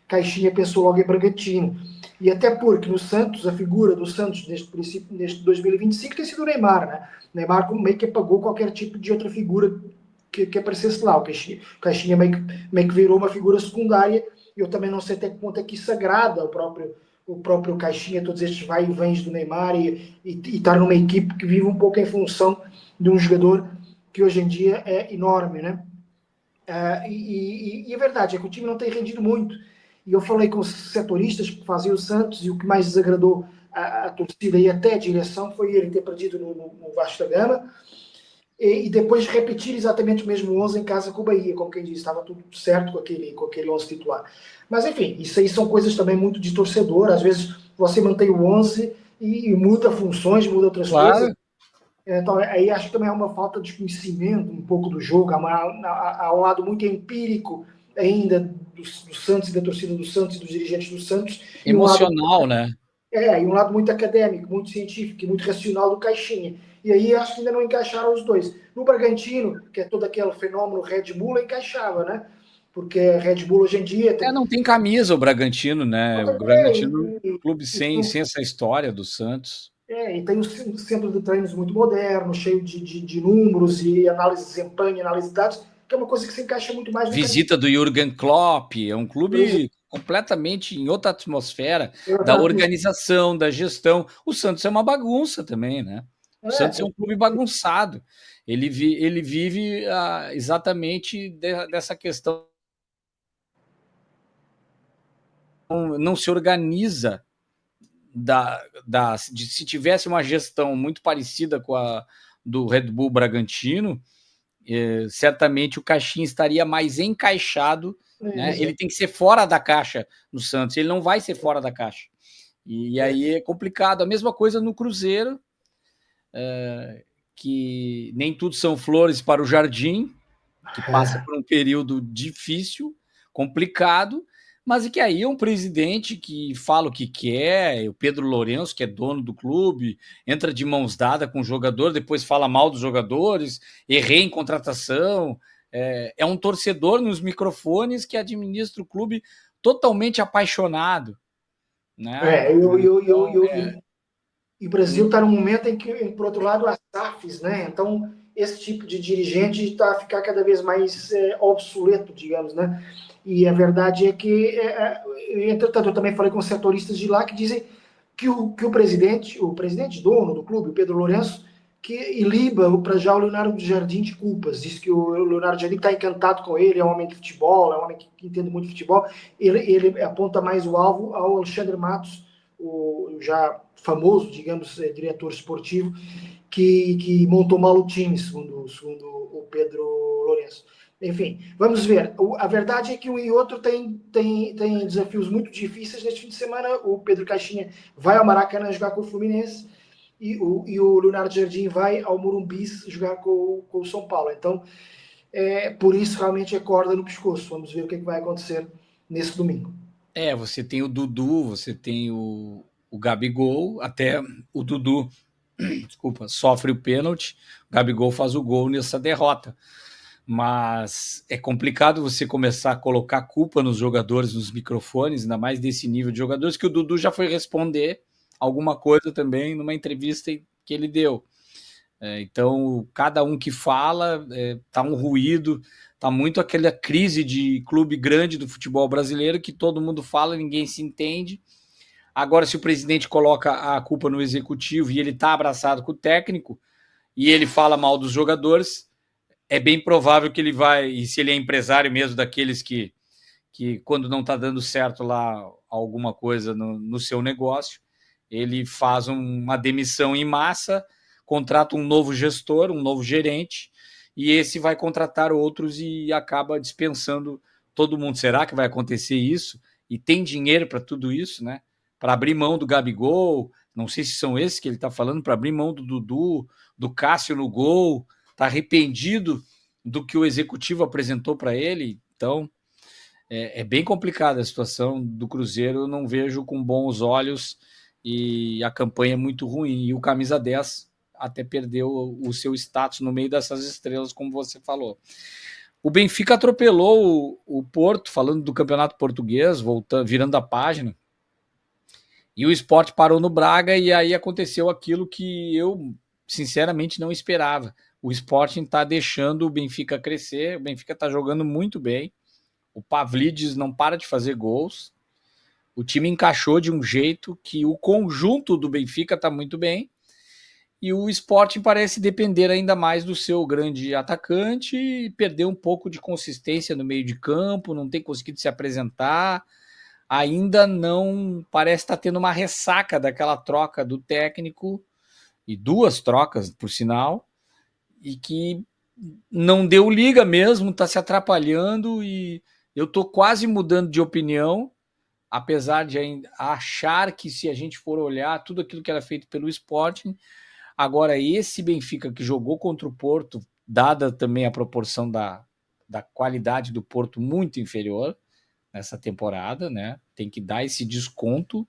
Caixinha pensou logo em Bragantino. E até porque no Santos, a figura do Santos neste 2025 tem sido o Neymar, né? O Neymar meio que apagou qualquer tipo de outra figura que aparecesse lá. O Caixinha meio que virou uma figura secundária. Eu também não sei até que ponto é que isso agrada o próprio Caixinha, todos estes vai e vens do Neymar e estar numa equipe que vive um pouco em função de um jogador que hoje em dia é enorme, né? E a verdade é que o time não tem rendido muito. E eu falei com os setoristas que fazem o Santos e o que mais desagradou a torcida e até a direção foi ele ter perdido no Vasco da Gama e depois repetir exatamente o mesmo 11 em casa com o Bahia, como quem disse, estava tudo certo com aquele 11 titular. Mas enfim, isso aí são coisas também muito de torcedor, às vezes você mantém o 11 e muda funções, muda outras coisas. Claro. Então, aí acho que também é uma falta de conhecimento um pouco do jogo, há um lado muito empírico ainda do Santos e da torcida do Santos e dos dirigentes do Santos, Emocional, né? e um lado muito acadêmico, muito científico e muito racional do Caixinha. E aí acho que ainda não encaixaram os dois. No Bragantino, que é todo aquele fenômeno Red Bull, encaixava, né? Porque Red Bull hoje em dia Não tem camisa o Bragantino, né? O Bragantino, clube sem essa história do Santos. E tem um centro de treinos muito moderno, cheio de números e análise de desempenho, análise de dados, que é uma coisa que se encaixa muito mais no Visita do Jürgen Klopp, é um clube completamente em outra atmosfera da organização, da gestão. O Santos é uma bagunça também, né? O Santos é um clube bagunçado. Ele vive exatamente dessa questão. Não se organiza se tivesse uma gestão muito parecida com a do Red Bull Bragantino, certamente o Caixinha estaria mais encaixado, né? Ele tem que ser fora da caixa no Santos, ele não vai ser fora da caixa. E aí é complicado. A mesma coisa no Cruzeiro, que nem tudo são flores para o Jardim, que passa por um período difícil, complicado, mas que aí é um presidente que fala o que quer, o Pedro Lourenço, que é dono do clube, entra de mãos dadas com o jogador, depois fala mal dos jogadores, errei em contratação, é um torcedor nos microfones que administra o clube totalmente apaixonado, né? E o Brasil está num momento em que, por outro lado, as SAFs, né? Então, esse tipo de dirigente está a ficar cada vez mais obsoleto, digamos, né? E a verdade é que, entretanto, eu também falei com setoristas de lá que dizem que o presidente dono do clube, o Pedro Lourenço, que iliba para já o Leonardo Jardim de culpas. Diz que o Leonardo Jardim está encantado com ele, é um homem de futebol, é um homem que entende muito de futebol. Ele aponta mais o alvo ao Alexandre Matos, o já famoso, digamos, diretor esportivo, que montou mal o time, segundo o Pedro Lourenço. Enfim, vamos ver. A verdade é que um e outro tem desafios muito difíceis neste fim de semana. O Pedro Caixinha vai ao Maracanã jogar com o Fluminense e o Leonardo Jardim vai ao Morumbi jogar com o São Paulo. Então, por isso realmente é corda no pescoço. Vamos ver o que é que vai acontecer nesse domingo. Você tem o Dudu, você tem o Gabigol, até o Dudu, desculpa, sofre o pênalti, o Gabigol faz o gol nessa derrota. Mas é complicado você começar a colocar culpa nos jogadores, nos microfones, ainda mais desse nível de jogadores, que o Dudu já foi responder alguma coisa também numa entrevista que ele deu. Então, cada um que fala, tá um ruído, tá muito aquela crise de clube grande do futebol brasileiro, que todo mundo fala, ninguém se entende. Agora, se o presidente coloca a culpa no executivo e ele tá abraçado com o técnico, e ele fala mal dos jogadores, é bem provável que ele vai, e se ele é empresário mesmo daqueles que que quando não está dando certo lá alguma coisa no seu negócio, ele faz uma demissão em massa, contrata um novo gestor, um novo gerente, e esse vai contratar outros e acaba dispensando todo mundo. Será que vai acontecer isso? E tem dinheiro para tudo isso, né? Para abrir mão do Gabigol, não sei se são esses que ele está falando, para abrir mão do Dudu, do Cássio no gol, está arrependido do que o executivo apresentou para ele. Então, é bem complicada a situação do Cruzeiro, eu não vejo com bons olhos e a campanha é muito ruim. E o camisa 10 até perdeu o seu status no meio dessas estrelas, como você falou. O Benfica atropelou o Porto, falando do campeonato português, voltando, virando a página. E o Sport parou no Braga e aí aconteceu aquilo que eu, sinceramente, não esperava. O Sporting está deixando o Benfica crescer, o Benfica está jogando muito bem. O Pavlidis não para de fazer gols. O time encaixou de um jeito que o conjunto do Benfica está muito bem. E o Sporting parece depender ainda mais do seu grande atacante e perder um pouco de consistência no meio de campo, não tem conseguido se apresentar. Ainda não parece estar tendo uma ressaca daquela troca do técnico, e duas trocas, por sinal, e que não deu liga mesmo, está se atrapalhando e eu estou quase mudando de opinião, apesar de ainda achar que se a gente for olhar tudo aquilo que era feito pelo Sporting, agora esse Benfica que jogou contra o Porto, dada também a proporção da qualidade do Porto muito inferior nessa temporada, né? Tem que dar esse desconto.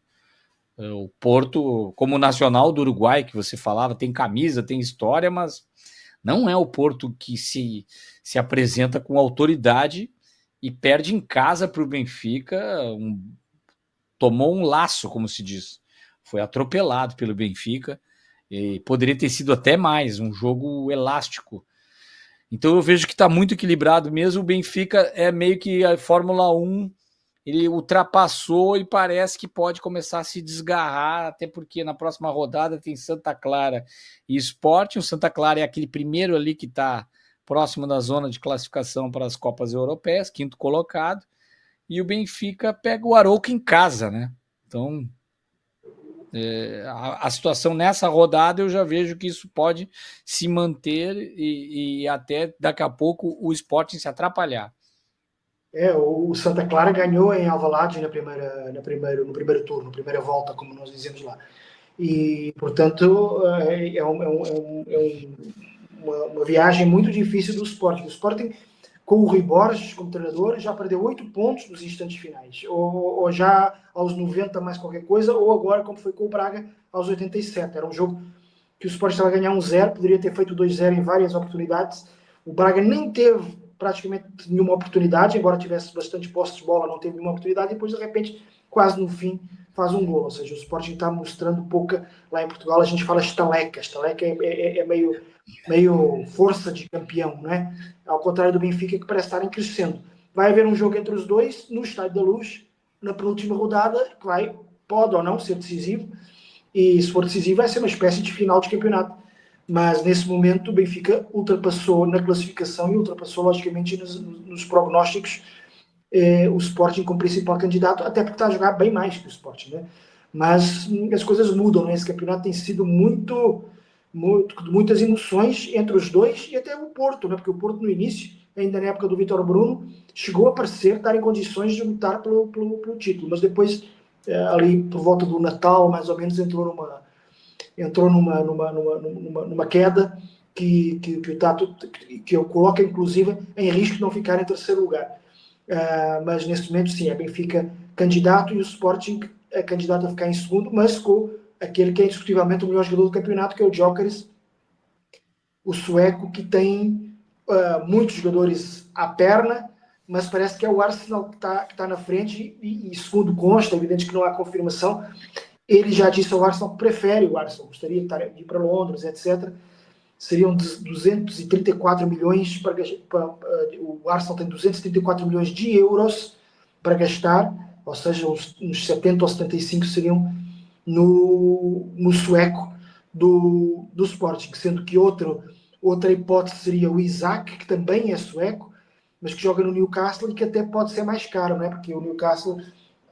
O Porto, como o Nacional do Uruguai, que você falava, tem camisa, tem história, mas não é o Porto que se apresenta com autoridade e perde em casa para o Benfica, tomou um laço, como se diz. Foi atropelado pelo Benfica e poderia ter sido até mais, um jogo elástico. Então eu vejo que está muito equilibrado mesmo. O Benfica é meio que a Fórmula 1, ele ultrapassou e parece que pode começar a se desgarrar, até porque na próxima rodada tem Santa Clara e Sporting. O Santa Clara é aquele primeiro ali que está próximo da zona de classificação para as Copas Europeias, quinto colocado, e o Benfica pega o Arouca em casa, né? Então, a situação nessa rodada eu já vejo que isso pode se manter e até daqui a pouco o Sporting se atrapalhar. O Santa Clara ganhou em Alvalade no primeiro turno, primeira volta, como nós dizemos lá. E, portanto, uma viagem muito difícil do Sporting. O Sporting, com o Rui Borges como treinador, já perdeu 8 pontos nos instantes finais. Ou já aos 90 mais qualquer coisa, ou agora, como foi com o Braga, aos 87. Era um jogo que o Sporting estava a ganhar 1-0, poderia ter feito 2-0 em várias oportunidades. O Braga nem teve praticamente nenhuma oportunidade, embora tivesse bastante posse de bola, não teve nenhuma oportunidade, e depois, de repente, quase no fim, faz um gol. Ou seja, o Sporting está mostrando pouca. Lá em Portugal a gente fala estaleca. Estaleca é meio força de campeão, não é? Ao contrário do Benfica, que parece estarem crescendo. Vai haver um jogo entre os dois no Estádio da Luz, na penúltima rodada, que pode ou não ser decisivo, e se for decisivo vai ser uma espécie de final de campeonato. Mas nesse momento o Benfica ultrapassou na classificação e ultrapassou logicamente nos prognósticos o Sporting como principal candidato, até porque está a jogar bem mais que o Sporting, né? Mas as coisas mudam, né? Esse campeonato tem sido muitas emoções entre os dois e até o Porto, né? Porque o Porto no início, ainda na época do Vítor Bruno, chegou a parecer estar em condições de lutar pelo título, mas depois ali por volta do Natal, mais ou menos, entrou numa queda que o coloca, inclusive, em risco de não ficar em terceiro lugar. Mas neste momento, sim, a Benfica candidato e o Sporting é candidato a ficar em segundo, mas com aquele que é indiscutivelmente o melhor jogador do campeonato, que é o Gyökeres, o sueco, que tem muitos jogadores à perna, mas parece que é o Arsenal que tá na frente e segundo consta, é evidente que não há confirmação, ele já disse ao Arsenal que prefere o Arsenal, gostaria de ir para Londres, etc. Seriam 234 milhões o Arsenal tem 234 milhões de euros para gastar, ou seja, uns 70 ou 75 seriam no sueco do Sporting, sendo que outra hipótese seria o Isaac, que também é sueco, mas que joga no Newcastle e que até pode ser mais caro, não é? Porque o Newcastle,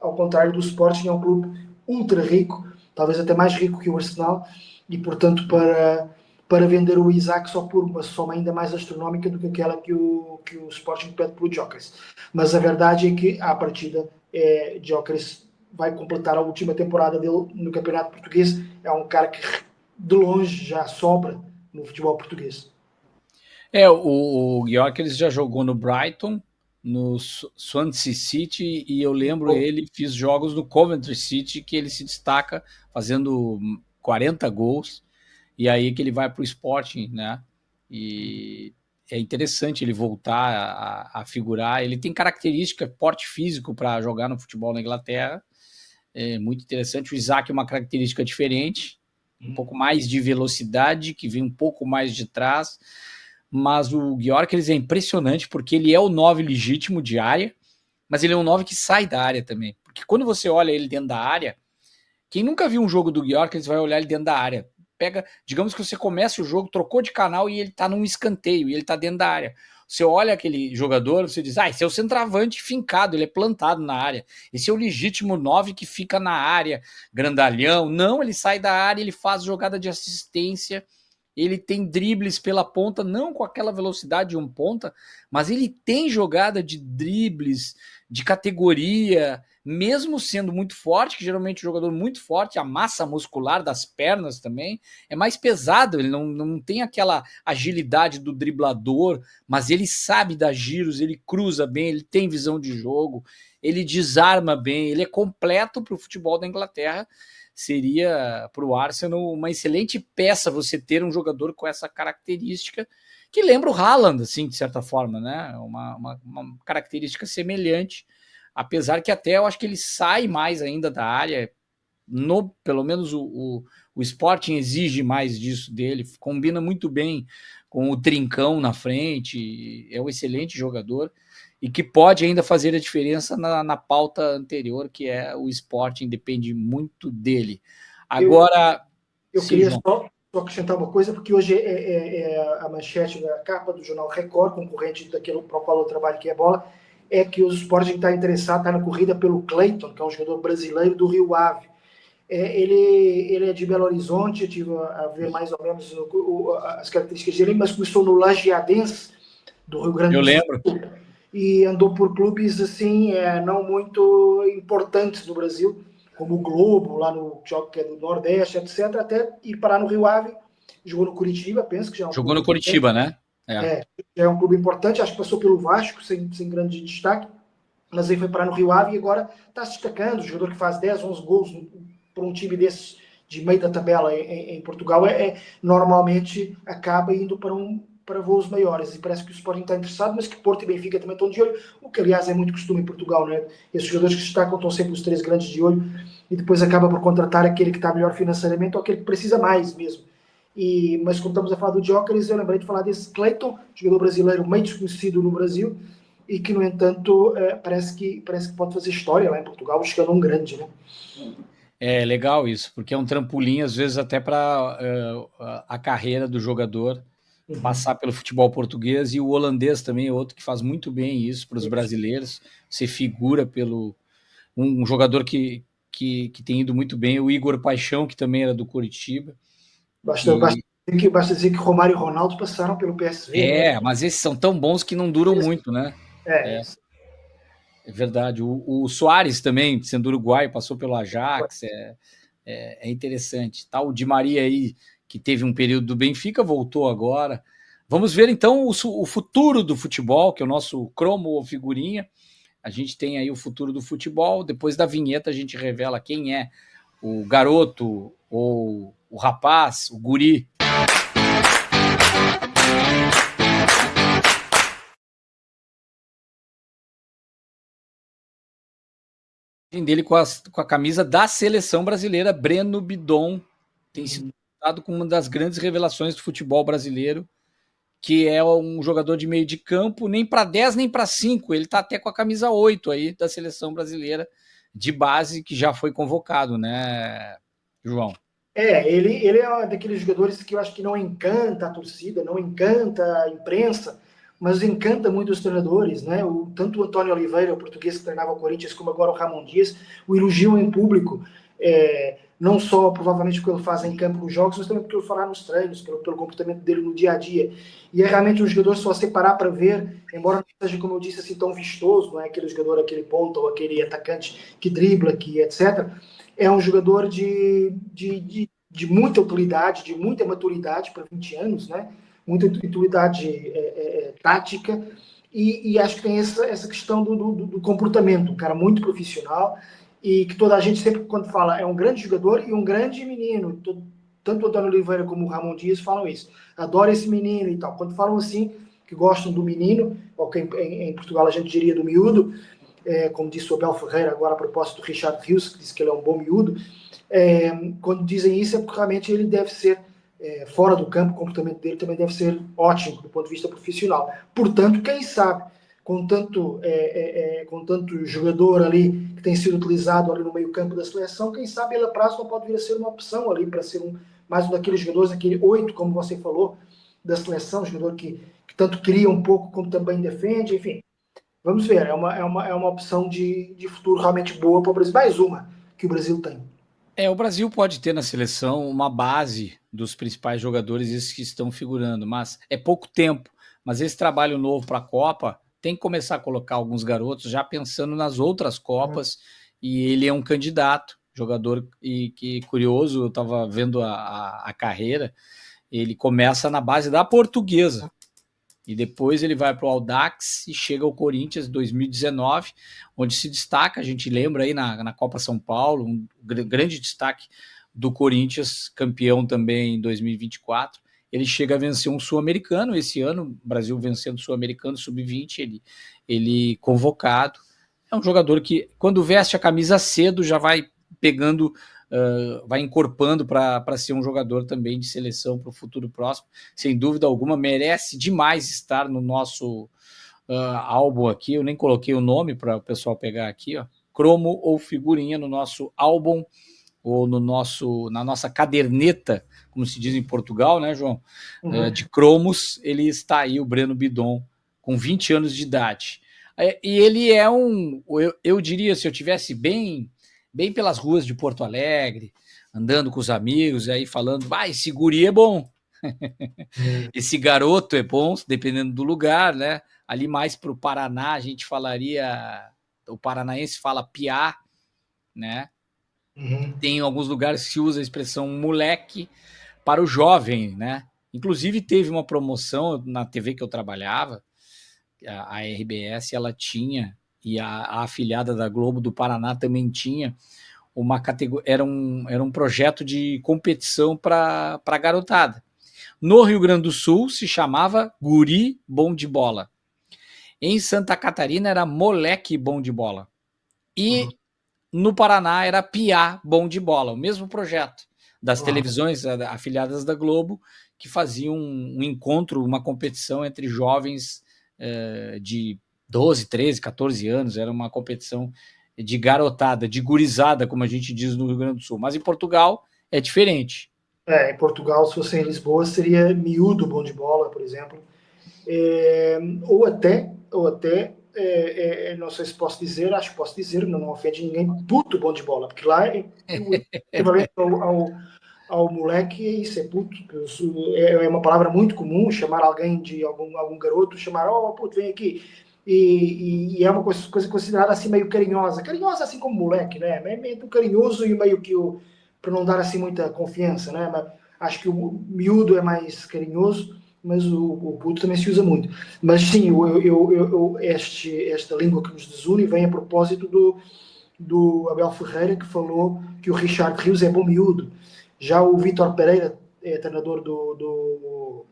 ao contrário do Sporting, é um clube ultra rico, talvez até mais rico que o Arsenal, e portanto para vender o Isaac só por uma soma ainda mais astronómica do que aquela que o Sporting pede pelo Gyökeres. Mas a verdade é que, à partida, Gyökeres vai completar a última temporada dele no Campeonato Português. É um cara que, de longe, já sobra no futebol português. O Gyökeres já jogou no Brighton, no Swansea City, e eu lembro ele, fiz jogos no Coventry City, que ele se destaca fazendo 40 gols, e aí que ele vai para o Sporting, né? E é interessante ele voltar a figurar. Ele tem característica, porte físico para jogar no futebol na Inglaterra. É muito interessante. O Isaac é uma característica diferente, um pouco mais de velocidade, que vem um pouco mais de trás. Mas o Gyökeres é impressionante porque ele é o 9 legítimo de área, mas ele é um 9 que sai da área também. Porque quando você olha ele dentro da área, quem nunca viu um jogo do Gyökeres vai olhar ele dentro da área. Pega, digamos que você começa o jogo, trocou de canal e ele tá num escanteio, e ele tá dentro da área. Você olha aquele jogador, você diz, esse é o centroavante fincado, ele é plantado na área. Esse é o legítimo 9 que fica na área, grandalhão. Não, ele sai da área, ele faz jogada de assistência, ele tem dribles pela ponta, não com aquela velocidade de um ponta, mas ele tem jogada de dribles, de categoria, mesmo sendo muito forte, que geralmente o jogador muito forte, a massa muscular das pernas também é mais pesado, ele não tem aquela agilidade do driblador, mas ele sabe dar giros, ele cruza bem, ele tem visão de jogo, ele desarma bem, ele é completo para o futebol da Inglaterra. Seria para o Arsenal uma excelente peça você ter um jogador com essa característica, que lembra o Haaland, assim, de certa forma, né? Uma característica semelhante, apesar que até eu acho que ele sai mais ainda da área, pelo menos o Sporting exige mais disso dele, combina muito bem com o Trincão na frente, é um excelente jogador e que pode ainda fazer a diferença na pauta anterior, que é o Sporting, depende muito dele. Agora, eu queria só acrescentar uma coisa, porque hoje é a manchete da capa do jornal Record, concorrente daquele para o qual eu trabalho, que é bola, é que o Sporting está interessado, está na corrida pelo Cleiton, que é um jogador brasileiro do Rio Ave. Ele é de Belo Horizonte, eu tive a ver mais ou menos as características dele, mas começou no Lajeadense, do Rio Grande eu do lembro. Sul, e andou por clubes assim, não muito importantes no Brasil, como o Globo, lá no jogo que é do Nordeste, etc., até ir parar no Rio Ave, jogou no Curitiba, penso que já é um Jogou clube no Curitiba, né? já é um clube importante, acho que passou pelo Vasco, sem grande destaque, mas aí foi parar no Rio Ave e agora está se destacando, jogador que faz 10, 11 gols por um time desses de meio da tabela em Portugal, normalmente acaba indo para voos maiores, e parece que o Sporting está interessado, mas que Porto e Benfica também estão de olho, o que aliás é muito costume em Portugal, né? Esses jogadores que se destacam estão sempre os três grandes de olho, e depois acaba por contratar aquele que está melhor financeiramente ou aquele que precisa mais mesmo. Mas como estamos a falar do Gyökeres, eu lembrei de falar desse Cleiton, jogador brasileiro meio desconhecido no Brasil, e que, no entanto, parece que pode fazer história lá em Portugal, buscando um grande, né? É legal isso, porque é um trampolim, às vezes, até para a carreira do jogador passar pelo futebol português, e o holandês também é outro que faz muito bem isso para os brasileiros. Você figura pelo um jogador que tem ido muito bem, o Igor Paixão, que também era do Curitiba. Basta dizer que Romário e Ronaldo passaram pelo PSV, né? Mas esses são tão bons que não duram muito, né? É, É verdade. O Soares também, sendo uruguaio, passou pelo Ajax, é interessante. Tá, o Di Maria aí, que teve um período do Benfica, voltou agora. Vamos ver então o futuro do futebol, que é o nosso cromo ou figurinha. A gente tem aí o futuro do futebol. Depois da vinheta, a gente revela quem é o garoto ou o rapaz, o guri. Dele com a camisa da seleção brasileira, Breno Bidon, tem sido dado como uma das grandes revelações do futebol brasileiro, que é um jogador de meio de campo, nem para 10 nem para 5, ele está até com a camisa 8 aí da seleção brasileira de base, que já foi convocado, né, João? Ele é daqueles jogadores que eu acho que não encanta a torcida, não encanta a imprensa, mas encanta muito os treinadores, né? Tanto o Antônio Oliveira, o português que treinava o Corinthians, como agora o Ramon Dias, o elogiam em público, não só provavelmente porque ele faz em campo nos jogos, mas também porque ele fala nos treinos, pelo comportamento dele no dia a dia. E é realmente um jogador, se você parar para ver, embora não seja, como eu disse, assim tão vistoso, não é aquele jogador, aquele ponta ou aquele atacante que dribla, que etc. É um jogador de muita utilidade, de muita maturidade para 20 anos, né? Muita utilidade tática, e acho que tem essa questão do comportamento, um cara muito profissional, e que toda a gente sempre, quando fala, é um grande jogador e um grande menino. Tanto o Antônio Oliveira como o Ramon Dias falam isso. Adoro esse menino e tal. Quando falam assim, que gostam do menino, ou que em Portugal a gente diria do miúdo, como disse o Abel Ferreira agora a propósito do Richard Rios, que disse que ele é um bom miúdo, quando dizem isso é porque realmente ele deve ser, fora do campo, o comportamento dele também deve ser ótimo do ponto de vista profissional. Portanto, quem sabe, com tanto jogador ali que tem sido utilizado ali no meio campo da seleção, quem sabe ele a prazo não pode vir a ser uma opção ali para ser mais um daqueles jogadores, aquele 8, como você falou, da seleção, jogador que tanto cria um pouco como também defende, enfim. Vamos ver, é uma opção de futuro realmente boa para o Brasil. Mais uma que o Brasil tem. O Brasil pode ter na seleção uma base dos principais jogadores, esses que estão figurando, mas é pouco tempo. Mas esse trabalho novo para a Copa tem que começar a colocar alguns garotos já pensando nas outras Copas, e ele é um candidato, jogador, e que curioso, eu estava vendo a carreira, ele começa na base da Portuguesa, e depois ele vai para o Audax e chega ao Corinthians em 2019, onde se destaca, a gente lembra aí na Copa São Paulo, um grande destaque do Corinthians, campeão também em 2024. Ele chega a vencer um sul-americano esse ano, o Brasil vencendo o sul-americano sub-20, ele convocado. É um jogador que, quando veste a camisa cedo, já vai pegando, vai encorpando para ser um jogador também de seleção para o futuro próximo. Sem dúvida alguma, merece demais estar no nosso álbum aqui. Eu nem coloquei o nome para o pessoal pegar aqui, ó. Cromo ou figurinha no nosso álbum, ou na nossa caderneta, como se diz em Portugal, né, João? De cromos, ele está aí, o Breno Bidon, com 20 anos de idade. E ele é eu diria, se eu tivesse bem pelas ruas de Porto Alegre, andando com os amigos, aí falando, esse guri é bom, esse garoto é bom, dependendo do lugar, né? Ali mais para o Paraná, a gente falaria, o paranaense fala piá, né? Tem alguns lugares que se usa a expressão moleque para o jovem, né? Inclusive teve uma promoção na TV que eu trabalhava, a RBS, ela tinha, e a afiliada da Globo do Paraná também tinha, uma categoria, era um projeto de competição para garotada. No Rio Grande do Sul se chamava Guri Bom de Bola. Em Santa Catarina era Moleque Bom de Bola. E no Paraná era Piá Bom de Bola, o mesmo projeto das televisões afiliadas da Globo, que faziam um encontro, uma competição entre jovens de 12, 13, 14 anos. Era uma competição de garotada, de gurizada, como a gente diz no Rio Grande do Sul. Mas em Portugal é diferente. Em Portugal, se fosse em Lisboa, seria miúdo bom de bola, por exemplo. Ou até não sei se posso dizer, acho que posso dizer, não ofende ninguém, puto bom de bola, porque lá equivalente ao moleque, isso é puto. É uma palavra muito comum, chamar alguém de algum garoto, chamar, puto, vem aqui. E é uma coisa considerada assim meio carinhosa. Carinhosa assim como moleque, né? Meio carinhoso e meio que para não dar assim muita confiança, né? Mas acho que o miúdo é mais carinhoso, mas o puto também se usa muito. Mas sim, esta língua que nos desune vem a propósito do Abel Ferreira, que falou que o Richard Rios é bom miúdo. Já o Vítor Pereira, treinador do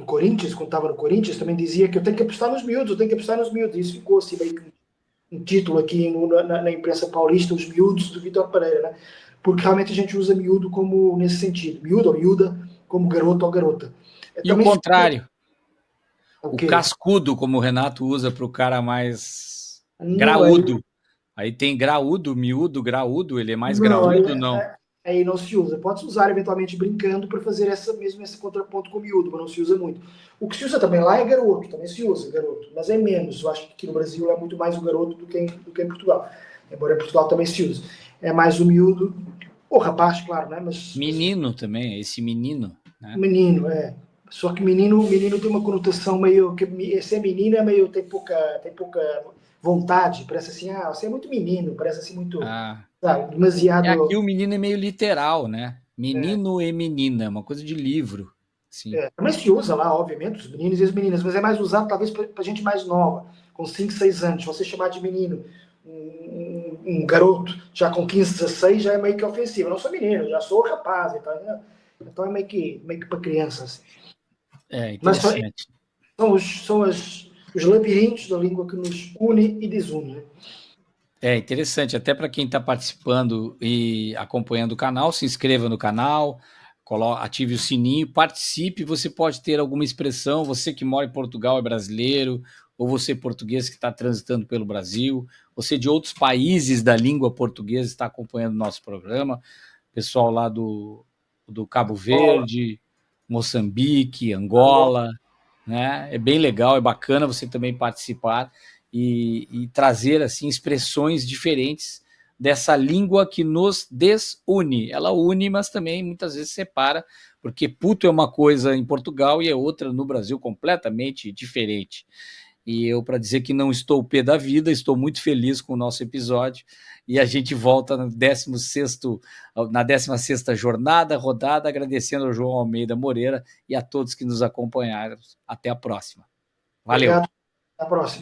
Corinthians, quando estava no Corinthians, também dizia que eu tenho que apostar nos miúdos, eu tenho que apostar nos miúdos. Isso ficou assim meio que um título aqui na imprensa paulista, os miúdos do Vítor Pereira, né? Porque realmente a gente usa miúdo como nesse sentido, miúdo ou miúda, como garoto ou garota. E o contrário, o quê? cascudo, como o Renato usa para o cara mais Não, graúdo. Aí tem graúdo, miúdo, graúdo, ele é mais não, graúdo, não? aí não se usa. Pode-se usar eventualmente brincando para fazer esse contraponto com o miúdo, mas não se usa muito. O que se usa também lá é garoto, também se usa garoto, mas é menos. Eu acho que aqui no Brasil é muito mais o garoto do que em Portugal. Embora em Portugal também se use. É mais o miúdo, o rapaz, claro, né? Mas Menino também, esse menino, né? menino, é. Só que menino tem uma conotação meio que ser menino é meio tem pouca vontade, parece assim, você é muito menino, parece assim muito, Ah, sabe, aqui demasiado. o menino é meio literal, né? Menino e menina, uma coisa de livro, sim. Também se usa lá, obviamente, os meninos e as meninas, mas é mais usado talvez para gente mais nova, com 5 6 anos. Você chamar de menino um garoto já com 15 16 já é meio que ofensivo. Eu não sou menino, já sou rapaz, então é meio que para crianças. É Mas interessante. são os labirintos da língua que nos une e desune. Né? É interessante, até para quem está participando e acompanhando o canal, se inscreva no canal, ative o sininho, participe. Você pode ter alguma expressão, você que mora em Portugal é brasileiro, ou você português que está transitando pelo Brasil, você de outros países da língua portuguesa está acompanhando o nosso programa, pessoal lá do Cabo Verde, Moçambique, Agora, Angola, né? É bem legal, é bacana você também participar e trazer assim expressões diferentes dessa língua que nos desune. Ela une, mas também muitas vezes separa, porque puto é uma coisa em Portugal e é outra no Brasil completamente diferente. E eu, para dizer que não estou pé da vida, estou muito feliz com o nosso episódio. E a gente volta no 16º, na 16ª jornada, rodada, agradecendo ao João Almeida Moreira e a todos que nos acompanharam. Até a próxima. Valeu! obrigado. Até a próxima.